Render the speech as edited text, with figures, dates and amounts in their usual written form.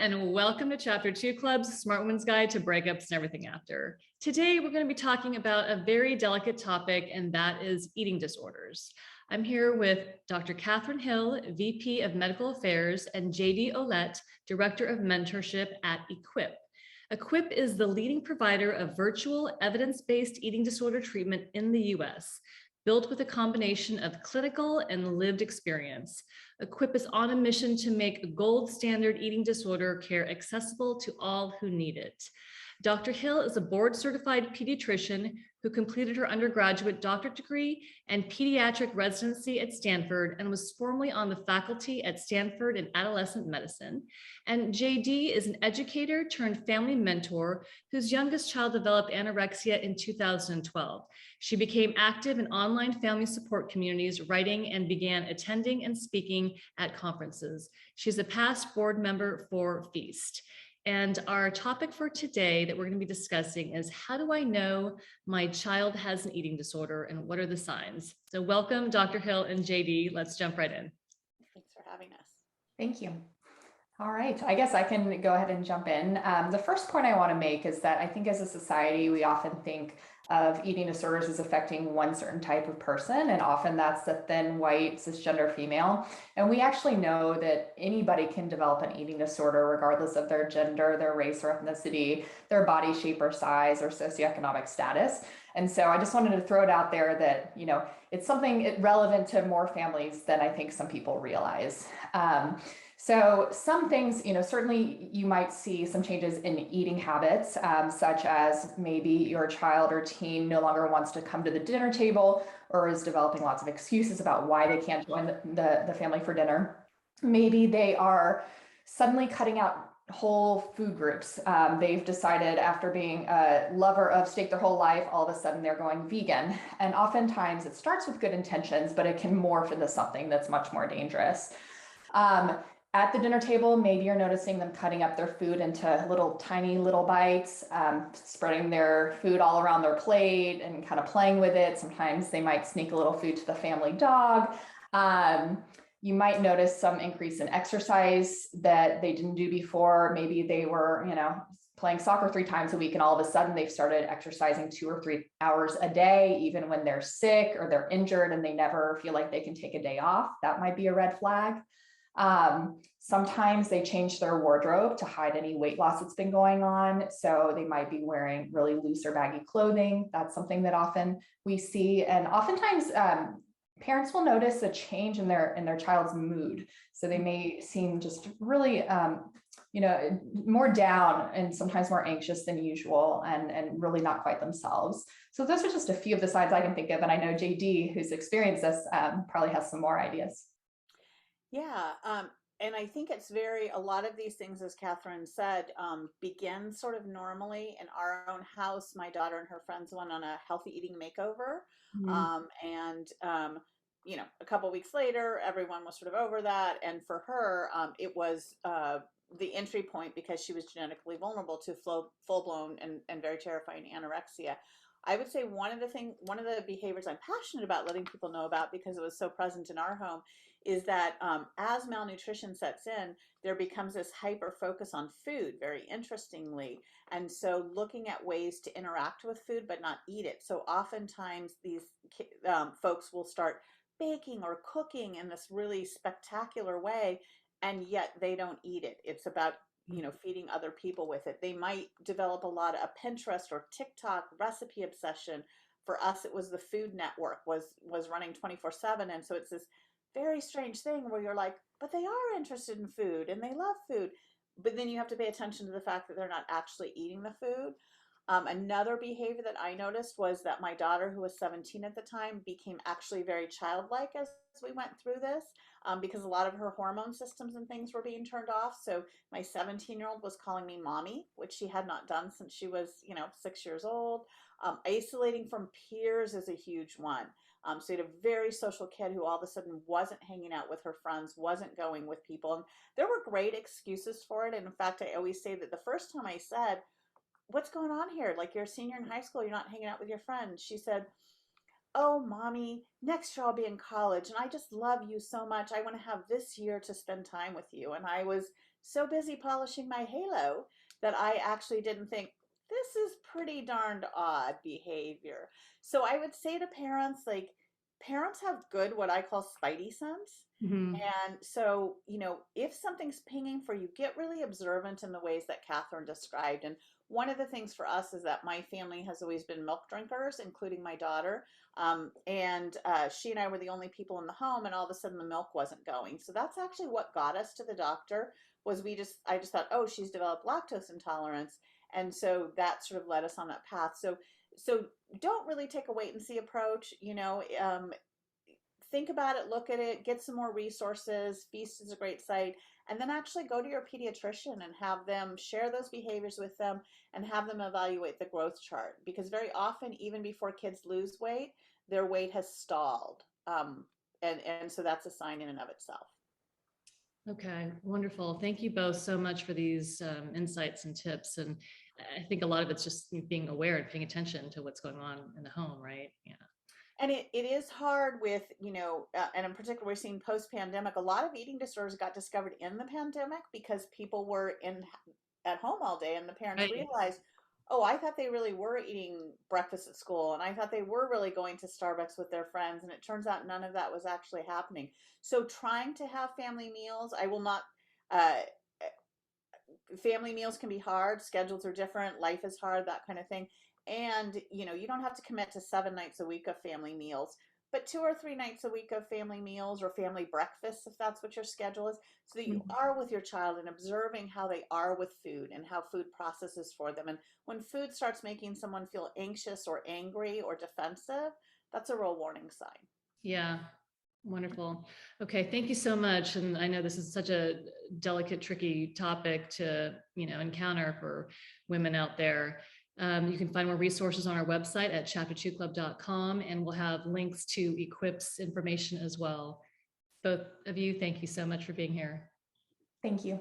and welcome to Chapter 2 Club's Smart Woman's Guide to Breakups and Everything After. Today, we're going to be talking about a very delicate topic, and that is eating disorders. I'm here with Dr. Katherine Hill, VP of Medical Affairs, and JD Ouellette, Director of Mentorship at EQIP. EQIP is the leading provider of virtual evidence-based eating disorder treatment in the U.S., built with a combination of clinical and lived experience. EQIP is on a mission to make gold standard eating disorder care accessible to all who need it. Dr. Hill is a board-certified pediatrician who completed her undergraduate doctorate degree and pediatric residency at Stanford and was formerly on the faculty at Stanford in Adolescent Medicine. And JD is an educator turned family mentor whose youngest child developed anorexia in 2012. She became active in online family support communities, writing, and began attending and speaking at conferences. She's a past board member for Feast. And our topic for today that we're going to be discussing is, how do I know my child has an eating disorder and what are the signs? So welcome, Dr. Hill and JD. Let's jump right in. Thanks for having us. Thank you. All right, I guess I can go ahead and jump in. The first point I want to make is that I think as a society, we often think of eating disorders as affecting one certain type of person, and often that's the thin, white, cisgender female. And we actually know that anybody can develop an eating disorder regardless of their gender, their race or ethnicity, their body shape or size, or socioeconomic status. And so I just wanted to throw it out there that, it's something relevant to more families than I think some people realize. So some things, certainly you might see some changes in eating habits, such as maybe your child or teen no longer wants to come to the dinner table or is developing lots of excuses about why they can't join the family for dinner. Maybe they are suddenly cutting out whole food groups. They've decided after being a lover of steak their whole life, all of a sudden they're going vegan. And oftentimes it starts with good intentions, but it can morph into something that's much more dangerous. At the dinner table, maybe you're noticing them cutting up their food into tiny little bites, spreading their food all around their plate and kind of playing with it. Sometimes they might sneak a little food to the family dog. You might notice some increase in exercise that they didn't do before. Maybe they were, playing soccer 3 times a week, and all of a sudden they've started exercising 2 or 3 hours a day, even when they're sick or they're injured and they never feel like they can take a day off. That might be a red flag. Sometimes they change their wardrobe to hide any weight loss that's been going on. So they might be wearing really loose or baggy clothing. That's something that often we see. And oftentimes parents will notice a change in their child's mood. So they may seem just really, more down and sometimes more anxious than usual and really not quite themselves. So those are just a few of the signs I can think of. And I know JD, who's experienced this, probably has some more ideas. Yeah, and I think it's a lot of these things, as Katherine said, begin sort of normally in our own house. My daughter and her friends went on a healthy eating makeover. A couple weeks later, everyone was sort of over that. And for her, it was the entry point because she was genetically vulnerable to full-blown and very terrifying anorexia. I would say one of the behaviors I'm passionate about letting people know about, because it was so present in our home, is that as malnutrition sets in, there becomes this hyper focus on food, very interestingly. And so looking at ways to interact with food, but not eat it. So oftentimes these folks will start baking or cooking in this really spectacular way, and yet they don't eat it. It's about feeding other people with it. They might develop a lot of Pinterest or TikTok recipe obsession. For us, it was the Food Network was running 24/7. And so it's this very strange thing where you're like, but they are interested in food and they love food. But then you have to pay attention to the fact that they're not actually eating the food. Another behavior that I noticed was that my daughter, who was 17 at the time, became actually very childlike as we went through this, because a lot of her hormone systems and things were being turned off. So my 17-year-old was calling me mommy, which she had not done since she was, 6 years old. Isolating from peers is a huge one. So you had a very social kid who all of a sudden wasn't hanging out with her friends, wasn't going with people. And there were great excuses for it. And in fact, I always say that the first time I said, what's going on here? Like, you're a senior in high school, you're not hanging out with your friends. She said, oh, mommy, next year I'll be in college and I just love you so much. I want to have this year to spend time with you. And I was so busy polishing my halo that I actually didn't think this is pretty darned odd behavior. So I would say to parents, like, parents have good, what I call spidey sense. Mhm. And so, if something's pinging for you, get really observant in the ways that Catherine described. And one of the things for us is that my family has always been milk drinkers, including my daughter. And she and I were the only people in the home, and all of a sudden the milk wasn't going. So that's actually what got us to the doctor. Was I just thought, oh, she's developed lactose intolerance, and so that sort of led us on that path. So don't really take a wait and see approach. Think about it, look at it, get some more resources. Feast is a great site. And then actually go to your pediatrician and have them share those behaviors with them and have them evaluate the growth chart. Because very often, even before kids lose weight, their weight has stalled. And so that's a sign in and of itself. Okay, wonderful. Thank you both so much for these insights and tips. And I think a lot of it's just being aware and paying attention to what's going on in the home, right? Yeah. And it is hard with, and in particular, we're seeing post-pandemic, a lot of eating disorders got discovered in the pandemic because people were at home all day, and the parents Right. realized, oh, I thought they really were eating breakfast at school, and I thought they were really going to Starbucks with their friends, and it turns out none of that was actually happening. So trying to have family meals, I will not, family meals can be hard, schedules are different, life is hard, that kind of thing. And you don't have to commit to 7 nights a week of family meals, but 2 or 3 nights a week of family meals or family breakfasts, if that's what your schedule is, so that you are with your child and observing how they are with food and how food processes for them. And when food starts making someone feel anxious or angry or defensive, that's a real warning sign. Yeah. Wonderful. Okay. Thank you so much. And I know this is such a delicate, tricky topic to, encounter for women out there. You can find more resources on our website at chapter2club.com, and we'll have links to Equip's information as well. Both of you, thank you so much for being here. Thank you.